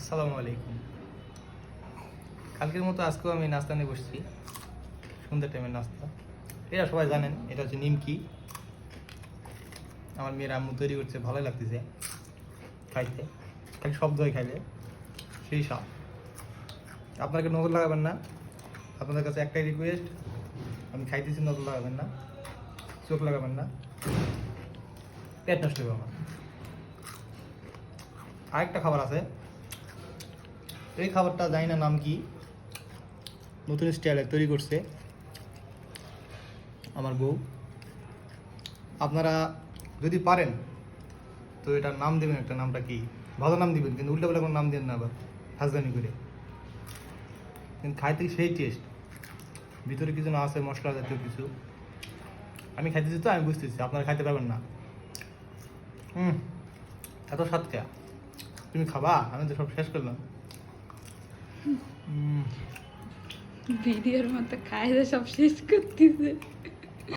আসসালামু আলাইকুম। কালকের মতো আজকেও আমি নাস্তা নিয়ে বসছি, সন্ধ্যার টাইমের নাস্তা। এরা সবাই জানেন এটা হচ্ছে নিমকি। আমার মেয়ের আম্মু তৈরি করছে, ভালোই লাগতেছে খাইতে। খালি শব্দ হয়ে খাইলে সেই স্বাদ। আপনাকে নজর লাগাবেন না, আপনাদের কাছে একটাই রিকোয়েস্ট, আমি খাইতেছি নজর লাগাবেন না, চোখ লাগাবেন না, পেট নষ্ট হবে আমার। আরেকটা খাবার আছে, এই খাবারটা জানি না নাম কি, নতুন স্টাইলে তৈরি করছে আমার বউ। আপনারা যদি পারেন তো এটার নাম দেবেন, একটা নামটা কি ভালো নাম দিবেন, কিন্তু উল্টা পাল্টা কোনো নাম দেন না আবার হাজগানি করে। কিন্তু খাইতে সেই টেস্ট, ভিতরে কিছু না আছে মশলা জাতীয় কিছু। আমি খাইতেছি তো আমি বুঝতেছি, আপনারা খাইতে পারবেন না। এত স্বাদ কে, তুমি খাবা? আমি তো সব শেষ করলাম। ভিডিওর মতো খায় সব শেষ করতেছে।